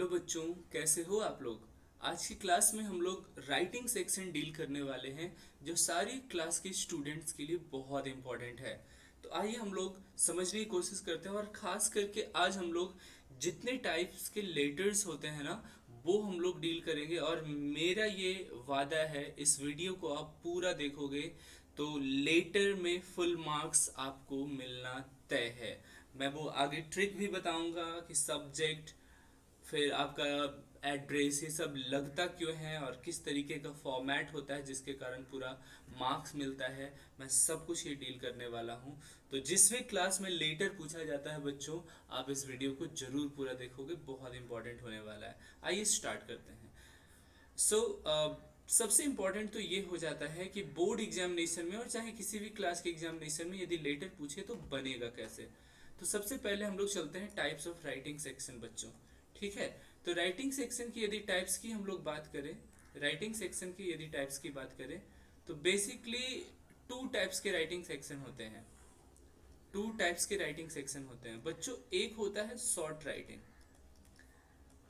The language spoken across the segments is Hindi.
हेलो बच्चों, कैसे हो आप लोग। आज की क्लास में हम लोग राइटिंग सेक्शन डील करने वाले हैं, जो सारी क्लास के स्टूडेंट्स के लिए बहुत इम्पोर्टेंट है। तो आइए हम लोग समझने की कोशिश करते हैं, और ख़ास करके आज हम लोग जितने टाइप्स के लेटर्स होते हैं ना, वो हम लोग डील करेंगे। और मेरा ये वादा है, इस वीडियो को आप पूरा देखोगे तो लेटर में फुल मार्क्स आपको मिलना तय है। मैं वो आगे ट्रिक भी बताऊंगा कि सब्जेक्ट, फिर आपका एड्रेस, ये सब लगता क्यों है और किस तरीके का फॉर्मेट होता है जिसके कारण पूरा मार्क्स मिलता है। मैं सब कुछ ये डील करने वाला हूँ। तो जिस भी क्लास में लेटर पूछा जाता है बच्चों, आप इस वीडियो को जरूर पूरा देखोगे, बहुत इंपॉर्टेंट होने वाला है। आइए स्टार्ट करते हैं। सो सबसे इम्पोर्टेंट तो ये हो जाता है कि बोर्ड एग्जामिनेशन में और चाहे किसी भी क्लास के एग्जामिनेशन में यदि लेटर पूछे तो बनेगा कैसे। तो सबसे पहले हम लोग चलते हैं टाइप्स ऑफ राइटिंग सेक्शन बच्चों। ठीक है। तो राइटिंग सेक्शन की यदि टाइप्स की हम लोग बात करें, राइटिंग सेक्शन की यदि टाइप्स की बात करें, तो बेसिकली टू टाइप्स के राइटिंग सेक्शन होते हैं। टू टाइप्स के राइटिंग सेक्शन होते हैं बच्चों। एक होता है शॉर्ट राइटिंग।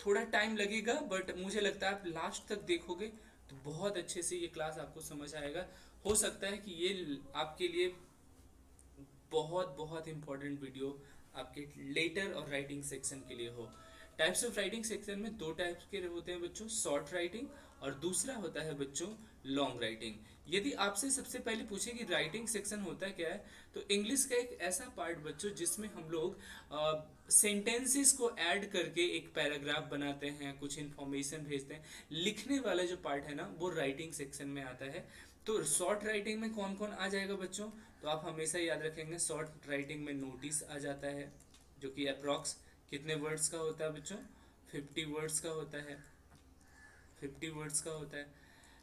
थोड़ा टाइम लगेगा, बट मुझे लगता है आप लास्ट तक देखोगे तो बहुत अच्छे से ये क्लास आपको समझ आएगा। हो सकता है कि ये आपके लिए बहुत बहुत इंपॉर्टेंट वीडियो आपके लेटर और राइटिंग सेक्शन के लिए हो। टाइप्स ऑफ राइटिंग सेक्शन में दो टाइप्स के होते हैं बच्चों, शॉर्ट राइटिंग और दूसरा होता है बच्चों लॉन्ग राइटिंग। यदि आपसे सबसे पहले पूछे कि राइटिंग सेक्शन होता क्या है, तो इंग्लिश का एक ऐसा पार्ट बच्चों जिसमें हम लोग सेंटेंसेस को ऐड करके एक पैराग्राफ बनाते हैं, कुछ इंफॉर्मेशन भेजते हैं। लिखने वाला जो पार्ट है ना, वो राइटिंग सेक्शन में आता है। तो शॉर्ट राइटिंग में कौन कौन आ जाएगा बच्चों, तो आप हमेशा याद रखेंगे शॉर्ट राइटिंग में नोटिस आ जाता है, जो कि अप्रॉक्स कितने वर्ड्स का होता है बच्चों, 50 वर्ड्स का होता है। 50 वर्ड्स का होता है।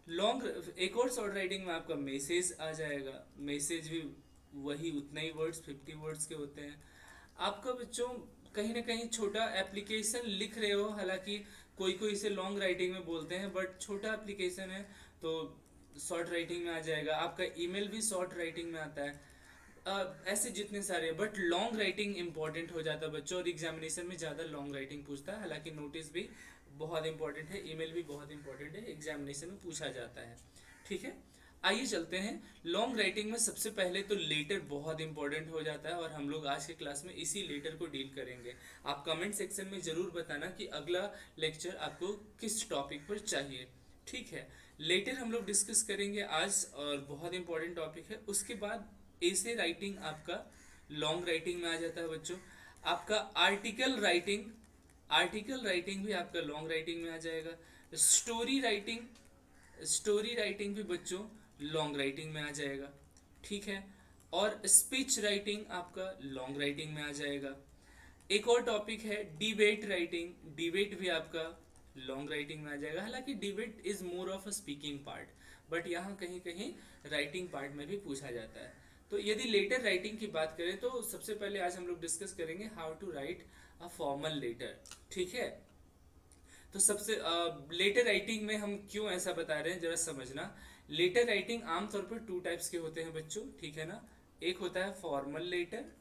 लॉन्ग एक और शॉर्ट राइटिंग में आपका मैसेज आ जाएगा। मैसेज भी वही उतना ही वर्ड्स, 50 वर्ड्स के होते हैं। आपका बच्चों कहीं ना कहीं छोटा एप्लीकेशन लिख रहे हो, हालांकि कोई कोई इसे लॉन्ग राइटिंग में बोलते हैं, बट छोटा एप्लीकेशन है तो शॉर्ट राइटिंग में आ जाएगा। आपका ईमेल भी शॉर्ट राइटिंग में आता है। ऐसे जितने सारे, बट लॉन्ग राइटिंग इंपॉर्टेंट हो जाता है बच्चों, और एग्जामिनेशन में ज़्यादा लॉन्ग राइटिंग पूछता है। हालांकि नोटिस भी बहुत इंपॉर्टेंट है, ईमेल भी बहुत इंपॉर्टेंट है, एग्जामिनेशन में पूछा जाता है। ठीक है। आइए चलते हैं लॉन्ग राइटिंग में। सबसे पहले तो लेटर बहुत इंपॉर्टेंट हो जाता है, और हम लोग आज के क्लास में इसी लेटर को डील करेंगे। आप कमेंट सेक्शन में ज़रूर बताना कि अगला लेक्चर आपको किस टॉपिक पर चाहिए। ठीक है। लेटर हम लोग डिस्कस करेंगे आज, और बहुत इंपॉर्टेंट टॉपिक है। उसके बाद ऐसे राइटिंग आपका लॉन्ग राइटिंग में आ जाता है बच्चों। आपका आर्टिकल राइटिंग, आर्टिकल राइटिंग भी आपका लॉन्ग राइटिंग में आ जाएगा। स्टोरी राइटिंग, स्टोरी राइटिंग भी बच्चों लॉन्ग राइटिंग में आ जाएगा। ठीक है। और स्पीच राइटिंग आपका लॉन्ग राइटिंग में आ जाएगा। एक और टॉपिक है डिबेट राइटिंग, डिबेट भी आपका लॉन्ग राइटिंग में आ जाएगा। हालांकि debate is more of a speaking part, but यहाँ कहीं कहीं राइटिंग पार्ट में भी पूछा जाता है। तो यदि लेटर राइटिंग की बात करें, तो सबसे पहले आज हम लोग डिस्कस करेंगे how to write a formal letter. ठीक है। तो सबसे लेटर राइटिंग में हम क्यों ऐसा बता रहे हैं, जरा समझना। लेटर राइटिंग आमतौर पर टू टाइप्स के होते हैं बच्चों, ठीक है ना। एक होता है फॉर्मल लेटर,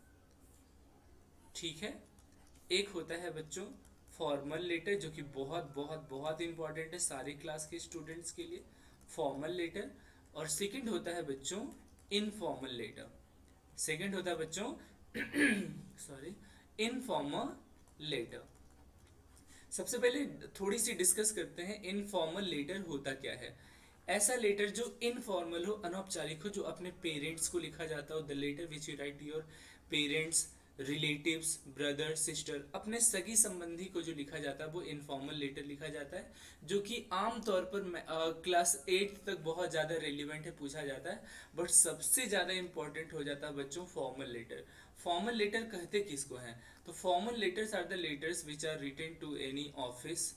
ठीक है। एक होता है बच्चों फॉर्मल लेटर, जो कि बहुत बहुत बहुत इंपॉर्टेंट है सारी क्लास के स्टूडेंट्स के लिए, फॉर्मल लेटर। और सेकंड होता है बच्चों इनफॉर्मल लेटर। सेकंड होता है बच्चों सॉरी, इनफॉर्मल लेटर। सबसे पहले थोड़ी सी डिस्कस करते हैं इनफॉर्मल लेटर होता क्या है। ऐसा लेटर जो इनफॉर्मल हो, अनौपचारिक हो, जो अपने पेरेंट्स को लिखा जाता हो। The letter which you write to your parents, relatives, brother, sister, अपने सगी संबंधी को जो लिखा जाता है वो इनफॉर्मल लेटर लिखा जाता है, जो कि आमतौर पर क्लास 8 तक बहुत ज़्यादा रेलिवेंट है, पूछा जाता है। बट सबसे ज़्यादा इंपॉर्टेंट हो जाता है बच्चों फॉर्मल लेटर। फॉर्मल लेटर कहते किसको हैं, तो formal letters are the letters which are written to any office,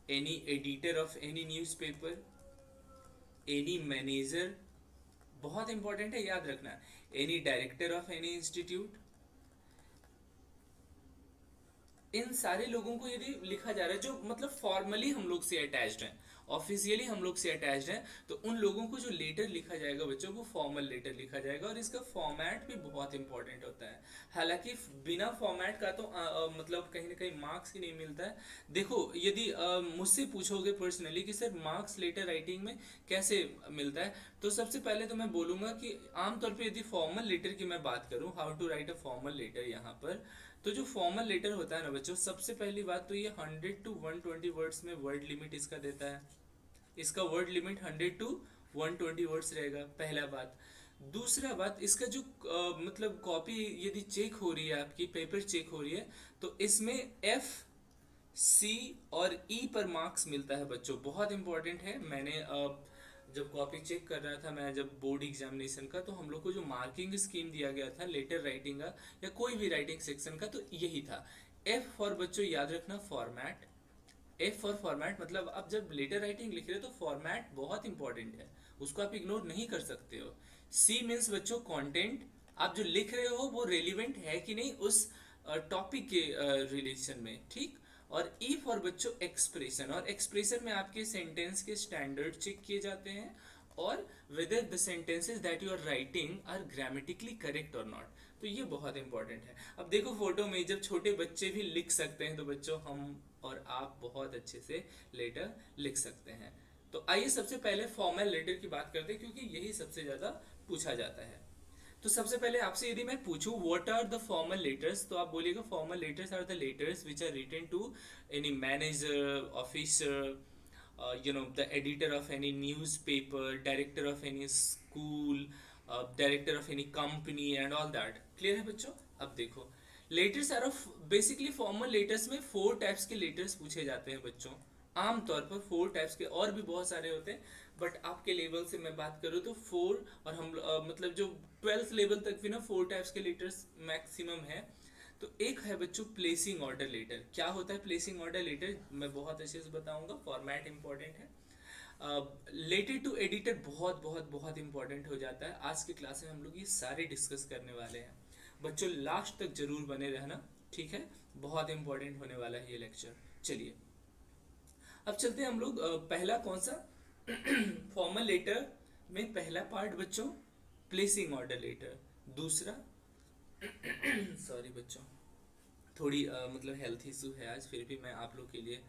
any editor of any newspaper, any manager, बहुत इंपॉर्टेंट है याद रखना, any director of any institute. इन सारे लोगों को यदि लिखा जा रहा है जो मतलब फॉर्मली हम लोग से अटैच्ड हैं, ऑफिशियली हम लोग से अटैच्ड हैं, तो उन लोगों को जो लेटर लिखा जाएगा बच्चों, वो फॉर्मल लेटर लिखा जाएगा, और इसका फॉर्मेट भी बहुत इंपॉर्टेंट होता है। हालांकि बिना फॉर्मेट का तो मतलब कहीं ना कहीं मार्क्स ही नहीं मिलता है। देखो, यदि मुझसे पूछोगे पर्सनली कि सर मार्क्स लेटर राइटिंग में कैसे मिलता है, तो सबसे पहले तो मैं बोलूंगा कि आमतौर पे यदि फॉर्मल लेटर की मैं बात करूं, how to write a formal letter यहाँ पर, तो जो फॉर्मल लेटर होता है ना बच्चों, सबसे पहली बात तो ये 100 to 120 वर्ड्स में वर्ड लिमिट इसका देता है। इसका वर्ड लिमिट 100 to 120 वर्ड्स रहेगा, पहला बात। दूसरा बात, इसका जो मतलब कॉपी यदि चेक हो रही है, आपकी पेपर चेक हो रही है, तो इसमें एफ, सी और ई पर मार्क्स मिलता है बच्चों, बहुत इंपॉर्टेंट है। मैंने जब कॉपी चेक कर रहा था मैं, जब बोर्ड एग्जामिनेशन का, तो हम लोग को जो मार्किंग स्कीम दिया गया था लेटर राइटिंग का या कोई भी राइटिंग सेक्शन का, तो यही था। एफ फॉर बच्चों याद रखना फॉर्मेट। एफ फॉर फॉर्मेट मतलब आप जब लेटर राइटिंग लिख रहे हो तो फॉर्मेट बहुत इंपॉर्टेंट है, उसको आप इग्नोर नहीं कर सकते हो। सी मीन्स बच्चों कंटेंट, आप जो लिख रहे हो वो रेलिवेंट है कि नहीं उस टॉपिक के रिलेशन में, ठीक। और ई फॉर बच्चों एक्सप्रेशन, और एक्सप्रेशन में आपके सेंटेंस के स्टैंडर्ड चेक किए जाते हैं, और whether the sentences that you are writing are grammatically correct और नॉट, तो ये बहुत इंपॉर्टेंट है। अब देखो फोटो में जब छोटे बच्चे भी लिख सकते हैं, तो बच्चों हम और आप बहुत अच्छे से लेटर लिख सकते हैं। तो आइए सबसे पहले फॉर्मल लेटर की बात करते हैं, क्योंकि यही सबसे ज्यादा पूछा जाता है। तो सबसे पहले आपसे यदि मैं पूछूं what are the formal letters, तो आप बोलिएगा formal letters are the letters which are written to any manager, officer, the editor of any newspaper, director of any school, director of any company and all that. Clear है बच्चों? अब देखो, letters are of basically formal letters में 4 टाइप्स के लेटर्स पूछे जाते हैं बच्चों, आमतौर पर 4 टाइप्स के, और भी बहुत सारे होते हैं, बट आपके लेवल से मैं बात करूँ तो 4, और हम मतलब जो 12th लेवल तक भी ना 4 टाइप्स के लेटर्स मैक्सिमम है। तो एक है बच्चों प्लेसिंग ऑर्डर लेटर। क्या होता है प्लेसिंग ऑर्डर लेटर, मैं बहुत अच्छे से बताऊंगा, फॉर्मेट इंपॉर्टेंट है। लेटर टू एडिटर बहुत बहुत बहुत इंपॉर्टेंट हो जाता है। आज की क्लास में हम लोग ये सारे डिस्कस करने वाले हैं बच्चों, लास्ट तक जरूर बने रहना, ठीक है, बहुत इंपॉर्टेंट होने वाला है ये लेक्चर। चलिए अब चलते हैं हम लोग, पहला कौन सा फॉर्मल लेटर में पहला पार्ट बच्चों प्लेसिंग ऑर्डर लेटर, दूसरा सॉरी बच्चों, थोड़ी मतलब हेल्थ इशू है आज, फिर भी मैं आप लोग के लिए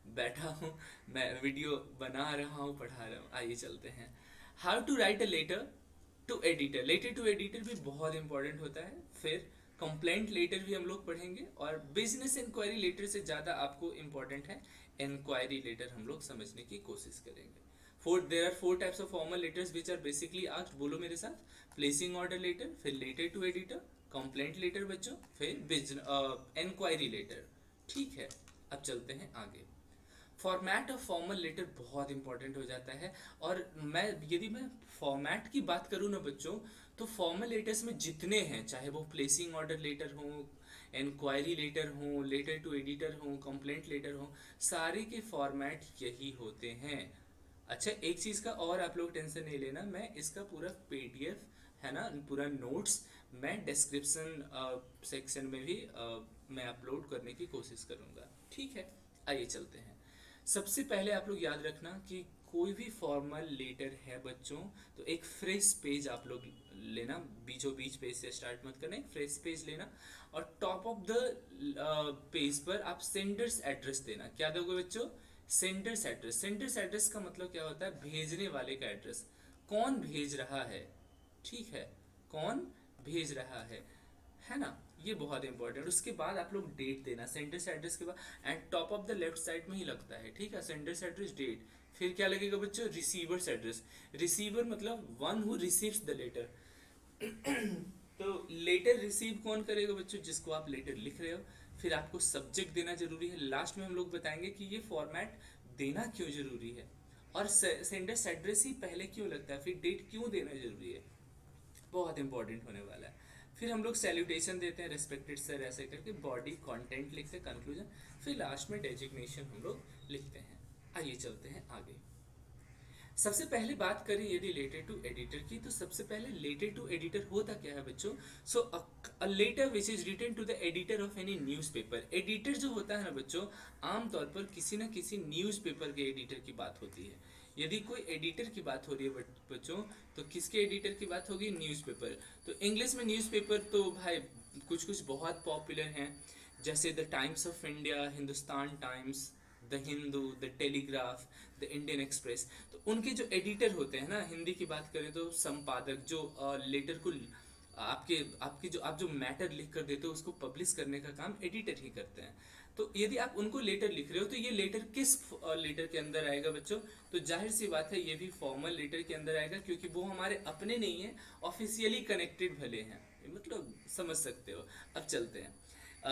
बैठा हूँ, मैं वीडियो बना रहा हूँ, पढ़ा रहा हूँ। आइए चलते हैं, how to write a letter to editor. Letter to editor भी बहुत इंपॉर्टेंट होता है। फिर कंप्लेंट लेटर भी हम लोग पढ़ेंगे, और बिजनेस इंक्वायरी लेटर से ज़्यादा आपको इंपॉर्टेंट है इंक्वायरी लेटर, हम लोग समझने की कोशिश करेंगे। There are 4 types of formal letters which are basically asked, बोलो मेरे साथ, प्लेसिंग ऑर्डर लेटर, फिर letter to editor, complaint letter बच्चों, फिर इंक्वायरी लेटर, ठीक है। अब चलते हैं आगे। फॉर्मेट ऑफ फॉर्मल लेटर बहुत इंपॉर्टेंट हो जाता है, और यदि मैं फॉर्मेट की बात करूँ ना बच्चों, तो फॉर्मल लेटर्स में जितने हैं, चाहे वो प्लेसिंग ऑर्डर लेटर हो, इंक्वायरी लेटर हो, लेटर टू एडिटर हो, कंप्लेंट लेटर हो, सारे के फॉर्मेट यही होते हैं। अच्छा, एक चीज़ का और आप लोग टेंशन नहीं लेना, मैं इसका पूरा पीडीएफ है ना, पूरा नोट्स मैं डिस्क्रिप्शन सेक्शन में भी मैं अपलोड करने की कोशिश करूँगा, ठीक है। आइए चलते हैं। सबसे पहले आप लोग याद रखना कि कोई भी फॉर्मल लेटर है बच्चों, तो एक फ्रेश पेज आप लोग लेना, बीचों बीच पेज से स्टार्ट मत करना, एक फ्रेश पेज लेना, और टॉप ऑफ द पेज पर आप सेंडर्स एड्रेस देना। क्या दोगे बच्चों? Sender's address. सेंडर्स एड्रेस का मतलब क्या होता है? भेजने वाले का एड्रेस, कौन भेज रहा है, ठीक है, कौन भेज रहा है ना, ये बहुत इंपॉर्टेंट। उसके बाद आप लोग डेट देना सेंडर्स एड्रेस के बाद, and top of the left side में ही लगता है, ठीक है, सेंडर्स एड्रेस, डेट। फिर क्या लगेगा बच्चों? Receivers address. रिसीवर मतलब one who receives the letter. तो लेटर रिसीव कौन करेगा बच्चों? जिसको आप लेटर लिख रहे हो। फिर आपको सब्जेक्ट देना जरूरी है, लास्ट में हम लोग बताएंगे कि ये फॉर्मेट देना क्यों जरूरी है, और सेंडर्स एड्रेस ही पहले क्यों लगता है, फिर डेट क्यों देना जरूरी है, बहुत इंपॉर्टेंट होने वाला है। फिर हम लोग सैल्यूटेशन देते हैं, रेस्पेक्टेड सर ऐसे करके, बॉडी कंटेंट लिखते हैं, कंक्लूजन, फिर लास्ट में डेजिग्नेशन हम लोग लिखते हैं। आइए चलते हैं आगे। सबसे पहले बात करें ये रिलेटेड टू एडिटर की, तो सबसे पहले रिलेटेड टू एडिटर होता क्या है बच्चों? So a letter which is written to the editor of any newspaper. Editor जो होता है ना बच्चों, आमतौर पर किसी न किसी न्यूज़पेपर के एडिटर की बात होती है। यदि कोई एडिटर की बात हो रही है बच्चों, तो किसके एडिटर की बात होगी? न्यूज़पेपर। तो इंग्लिश में न्यूज़पेपर तो भाई कुछ कुछ बहुत पॉपुलर हैं, जैसे the Times of India, Hindustan times, the Hindu, the telegraph, the Indian express. तो उनके जो एडिटर होते हैं ना, हिंदी की बात करें तो संपादक, जो लेटर को आपके आपके जो आप जो मैटर लिख कर देते हो उसको पब्लिश करने का काम एडिटर ही करते हैं। तो यदि आप उनको लेटर लिख रहे हो तो ये लेटर किस लेटर के अंदर आएगा बच्चों? तो जाहिर सी बात है ये भी फॉर्मल लेटर के अंदर आएगा, क्योंकि वो हमारे अपने नहीं है, ऑफिशियली कनेक्टेड भले हैं, मतलब समझ सकते हो। अब चलते हैं। अ,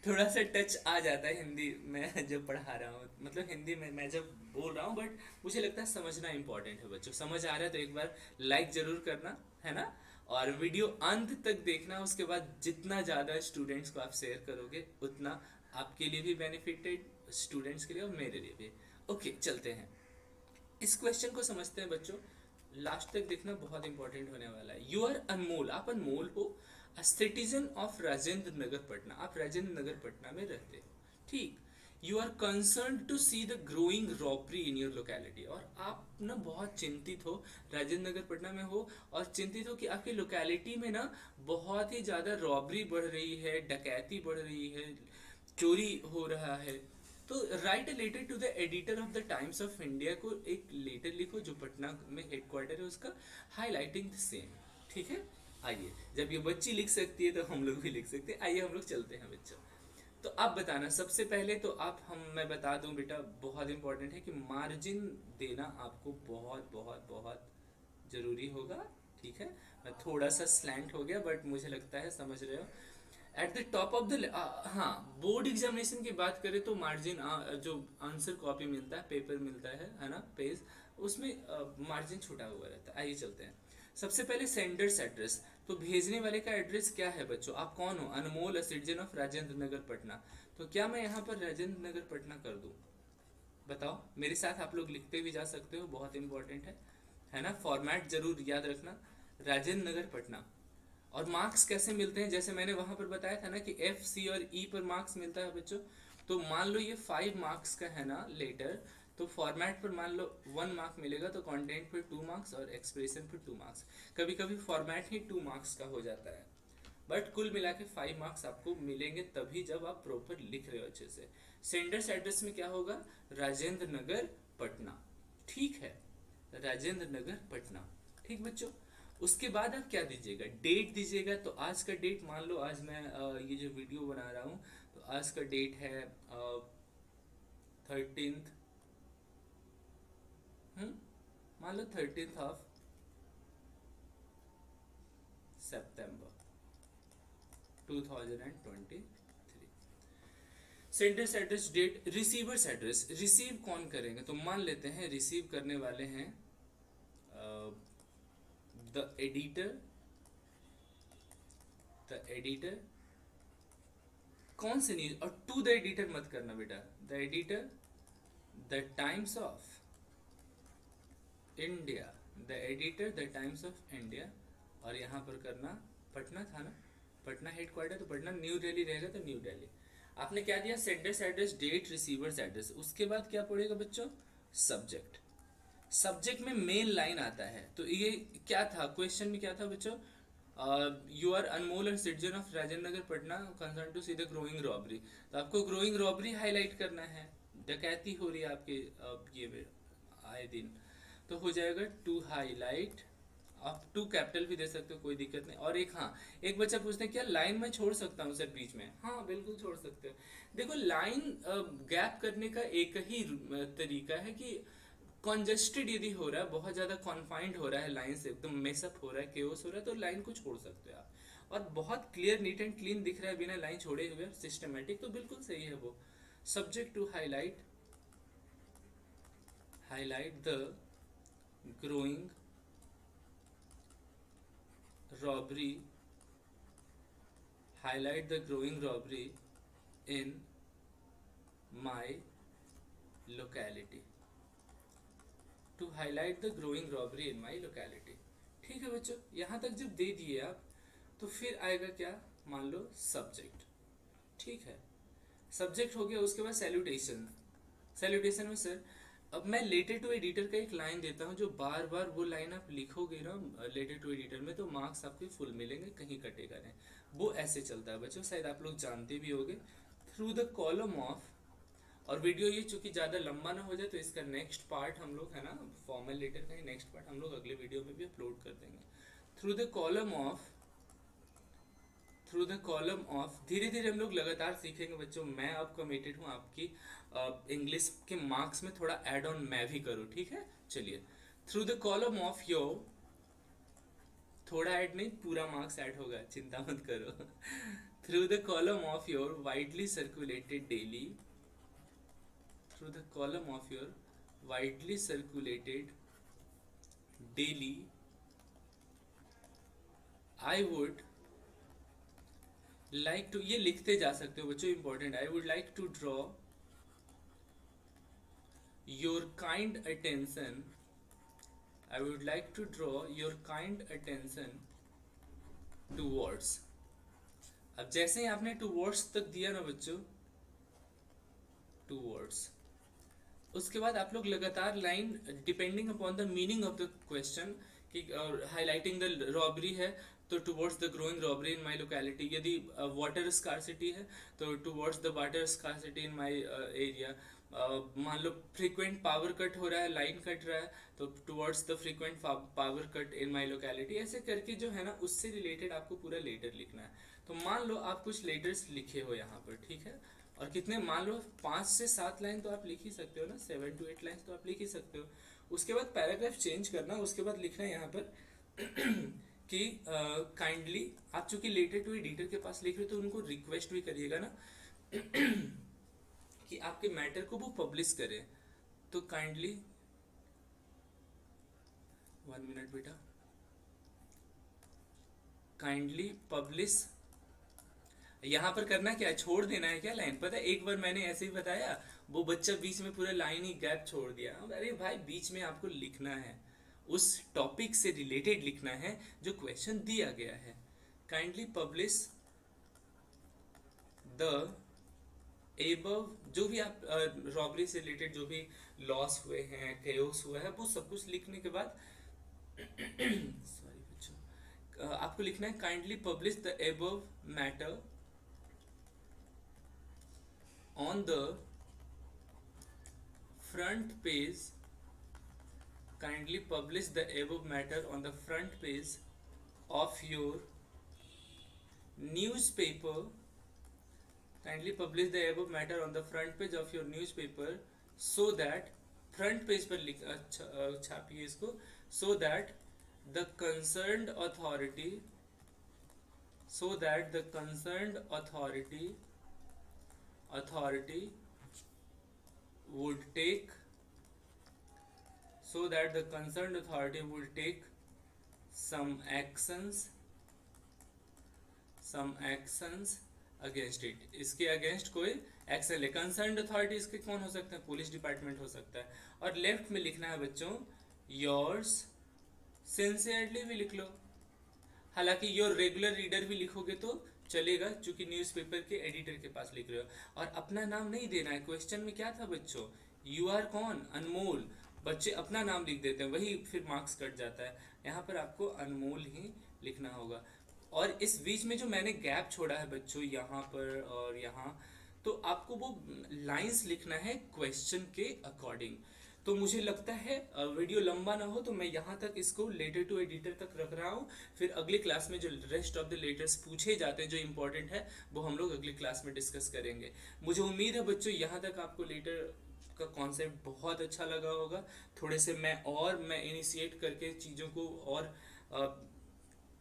थोड़ा सा टच आ जाता है हिंदी में जब पढ़ा रहा हूँ, मतलब हिंदी में मैं जब बोल रहा हूँ, बट मुझे लगता है समझना इंपॉर्टेंट है बच्चों। समझ आ रहा है तो एक बार लाइक जरूर करना, है ना? और वीडियो अंत तक देखना, उसके बाद जितना ज़्यादा स्टूडेंट्स को आप शेयर करोगे उतना आपके लिए भी बेनिफिटेड, स्टूडेंट्स के लिए और मेरे लिए भी। ओके, चलते हैं। इस क्वेश्चन को समझते हैं बच्चों, लास्ट तक देखना, बहुत इंपॉर्टेंट होने वाला है। यू आर अनमोल, आप अनमोल हो, a citizen of Rajendra Nagar Patna, आप राजेंद्र नगर पटना में रहते हो, ठीक। You are concern to see the growing robbery in your locality, और आप ना बहुत चिंतित हो, राजेंद्र नगर पटना में हो और चिंतित हो कि आपकी लोकेलिटी में ना बहुत ही ज़्यादा रॉबरी बढ़ रही है, डकैती बढ़ रही है, चोरी हो रहा है। तो write a letter to the editor of the Times of India, को एक लेटर लिखो जो पटना में हेडक्वार्टर है उसका, हाईलाइटिंग द सेम, ठीक है। आइए, जब ये बच्ची लिख सकती है तो हम लोग भी लिख सकते हैं। आइए हम लोग चलते हैं बच्चों। तो आप बताना सबसे पहले तो आप हम मैं बता दूं बेटा, बहुत इंपॉर्टेंट है कि मार्जिन देना आपको बहुत बहुत बहुत जरूरी होगा, ठीक है। मैं थोड़ा सा स्लैंट हो गया, बट मुझे लगता है समझ रहे हो। At the top of the, हाँ, बोर्ड एग्जामिनेशन की बात करें तो मार्जिन, जो आंसर कॉपी मिलता है, पेपर मिलता है ना, पेज, उसमें मार्जिन छुटा हुआ रहता है। आइए चलते हैं। सबसे पहले सेंडर्स एड्रेस, तो भेजने वाले का एड्रेस क्या है बच्चों? आप कौन हो? अनमोल, सिटीजन ऑफ राजेंद्र नगर पटना। तो क्या मैं यहाँ पर राजेंद्र नगर पटना कर दूँ? बताओ, मेरे साथ आप लोग लिखते भी जा सकते हो, बहुत इंपॉर्टेंट है ना। फॉर्मेट जरूर याद रखना, राजेंद्र नगर पटना। और मार्क्स कैसे मिलते हैं? जैसे मैंने वहां पर बताया था ना कि एफ, सी और ई पर मार्क्स मिलता है बच्चों। तो मान लो ये 5 मार्क्स का है ना लेटर, तो फॉर्मेट पर मान लो 1 मार्क मिलेगा, तो कंटेंट पर 2 मार्क्स और एक्सप्रेशन पर 2 मार्क्स। कभी कभी फॉर्मेट ही 2 मार्क्स का हो जाता है, बट कुल मिला के 5 मार्क्स आपको मिलेंगे तभी जब आप प्रॉपर लिख रहे हो अच्छे से। सेंडर्स एड्रेस में क्या होगा? राजेंद्र नगर पटना, ठीक है, राजेंद्र नगर पटना, ठीक बच्चों। उसके बाद आप क्या दीजिएगा? डेट दीजिएगा। तो आज का डेट मान लो, आज मैं ये जो वीडियो बना रहा हूँ, तो आज का डेट है 13th, मान लो 13th ऑफ September 2023। Senders address, date, receivers address, receive कौन करेंगे? तो मान लेते हैं रिसीव करने वाले हैं द एडिटर, द एडिटर, कौन से न्यूज, और टू द एडिटर मत करना बेटा, the editor, the Times of India, the editor the Times of India. और यहाँ पर करना, पटना था ना, पटना हेडक्वार्टर, तो पटना, न्यू दिल्ली रहेगा तो न्यू दिल्ली। आपने क्या दिया? Senders address, date, receivers address. उसके बाद क्या पड़ेगा बच्चों? सब्जेक्ट। सब्जेक्ट में मेन लाइन आता है। तो ये क्या था क्वेश्चन में? क्या था बच्चों? You are Anmol and citizen of Rajendra Nagar Patna, concern to see the growing robbery. तो आपको ग्रोइंग रॉबरी हाईलाइट करना है, डकैती हो रही है आपके ये आए दिन। तो हो जाएगा टू हाईलाइट। आप टू कैपिटल भी दे सकते हो, कोई दिक्कत नहीं। और एक, हाँ, एक बच्चा पूछते हैं क्या लाइन में छोड़ सकता हूँ सर बीच में? हाँ बिल्कुल छोड़ सकते हो। देखो, लाइन गैप करने का एक ही तरीका है कि कॉन्जेस्टेड यदि हो रहा है, बहुत ज़्यादा कॉन्फाइंड हो रहा है, लाइन से एकदम मेसअप हो रहा है, केओस हो रहा है, तो लाइन को छोड़ सकते हो आप। और बहुत क्लियर, नीट एंड क्लीन दिख रहा है बिना लाइन छोड़े हुए, सिस्टमेटिक, तो बिल्कुल सही है वो। Subject to highlight, highlight the growing robbery, highlight the growing robbery in my locality, to highlight the growing robbery in my locality. ठीक है बच्चों, यहाँ तक जब दे दिए आप तो फिर आएगा क्या, मान लो सब्जेक्ट। ठीक है, सब्जेक्ट हो गया, उसके बाद सैल्यूटेशन। सैल्यूटेशन में सर अब मैं लेटर टू एडिटर का एक लाइन देता हूँ, जो बार बार वो लाइन आप लिखोगे ना लेटर टू एडिटर में, तो मार्क्स आपके फुल मिलेंगे, कहीं कटेगा नहीं। वो ऐसे चलता है बच्चों, शायद आप लोग जानते भी होंगे। थ्रू द कॉलम ऑफ, और वीडियो ये चूंकि ज़्यादा लंबा ना हो जाए तो इसका नेक्स्ट पार्ट हम लोग, है ना, फॉर्मल लेटर का ही नेक्स्ट पार्ट हम लोग अगले वीडियो में भी अपलोड कर देंगे। Through the column of, through the column of, धीरे धीरे हम लोग लगातार सीखेंगे बच्चों। मैं अब कमिटेड हूँ आपकी इंग्लिश के मार्क्स में थोड़ा ऐड ऑन मैं भी करूँ, ठीक है। चलिए, through the column of your, थोड़ा ऐड नहीं, पूरा मार्क्स ऐड होगा, चिंता मत करो। Through the column of your widely circulated daily, through the column of your widely circulated daily, I would like to, ये लिखते जा सकते हो बच्चों, important. I would like to draw your kind attention, I would like to draw your kind attention towards. अब जैसे ही आपने टूवर्ड्स तक दिया ना बच्चों, टूवर्ड्स, उसके बाद आप लोग लगातार line depending upon the meaning of the question कि हाईलाइटिंग द रॉबरी है तो towards the growing robbery in my locality. यदि वाटर स्कार्सिटी है तो towards the water scarcity in my area. मान लो फ्रीक्वेंट पावर कट हो रहा है, लाइन कट रहा है, तो towards the frequent power cut in my locality. ऐसे करके जो है ना, उससे रिलेटेड आपको पूरा लेटर लिखना है। तो मान लो आप कुछ लेटर्स लिखे हो यहाँ पर, ठीक है, और कितने, मान लो 5 से 7 लाइन तो आप लिख ही सकते हो ना, 7 to 8 लाइन तो आप लिख ही सकते हो। उसके बाद पैराग्राफ चेंज करना, उसके बाद लिखना है यहाँ पर कि काइंडली, आप चूंकि लेटर टू एडिटर के पास लिख रहे हो तो उनको रिक्वेस्ट भी करिएगा ना कि आपके मैटर को वो पब्लिश करें। तो काइंडली, 1 मिनट बेटा, काइंडली पब्लिश, यहाँ पर करना क्या है, छोड़ देना है क्या लाइन। पता है एक बार मैंने ऐसे ही बताया, वो बच्चा बीच में पूरा लाइन ही गैप छोड़ दिया। अरे भाई, बीच में आपको लिखना है, उस टॉपिक से रिलेटेड लिखना है जो क्वेश्चन दिया गया है। काइंडली पब्लिश द एबव, जो भी आप रॉबरी से रिलेटेड जो भी लॉस हुए हैं, केओस हुआ है, वो सब कुछ लिखने के बाद सॉरी बच्चों, आपको लिखना है kindly publish the above matter on the front page, kindly publish the above matter on the front page of your newspaper, kindly publish the above matter on the front page of your newspaper so that, front page पर लिख छापिए इसको, so that the concerned authority, so that the concerned authority would take, so that the concerned authority would take some actions against it, इसके अगेंस्ट कोई एक्शन ले। कंसर्न्ड अथॉरिटी इसके कौन हो सकता है, पुलिस डिपार्टमेंट हो सकता है। और लेफ्ट में लिखना है बच्चों योर्स सिंसियरली भी लिख लो, हालांकि योर रेगुलर रीडर भी लिखोगे तो चलेगा, चूंकि न्यूज़पेपर के एडिटर के पास लिख रहे हो। और अपना नाम नहीं देना है, क्वेश्चन में क्या था बच्चों, यू आर कौन, अनमोल। बच्चे अपना नाम लिख देते हैं, वही फिर मार्क्स कट जाता है। यहाँ पर आपको अनमोल ही लिखना होगा। और इस बीच में जो मैंने गैप छोड़ा है बच्चों, यहाँ पर और यहाँ, तो आपको वो लाइंस लिखना है क्वेश्चन के अकॉर्डिंग। तो मुझे लगता है वीडियो लंबा ना हो तो मैं यहाँ तक इसको लेटर टू एडिटर तक रख रहा हूँ। फिर अगली क्लास में जो रेस्ट ऑफ द लेटर्स पूछे जाते हैं जो इंपॉर्टेंट है, वो हम लोग अगली क्लास में डिस्कस करेंगे। मुझे उम्मीद है बच्चों यहाँ तक आपको लेटर का कॉन्सेप्ट बहुत अच्छा लगा होगा। थोड़े से मैं इनिशिएट करके चीज़ों को और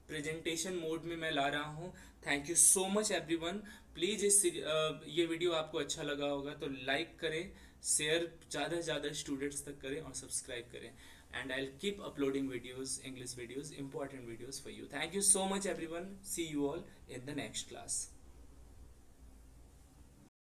प्रेजेंटेशन मोड में मैं ला रहा हूँ। Thank you so much everyone. Please ये वीडियो आपको अच्छा लगा होगा तो लाइक करें, शेयर ज़्यादा से ज़्यादा स्टूडेंट्स तक करें और सब्सक्राइब करें। And I will keep uploading videos, English videos, important videos for you. Thank you so much everyone. See you all in the next class.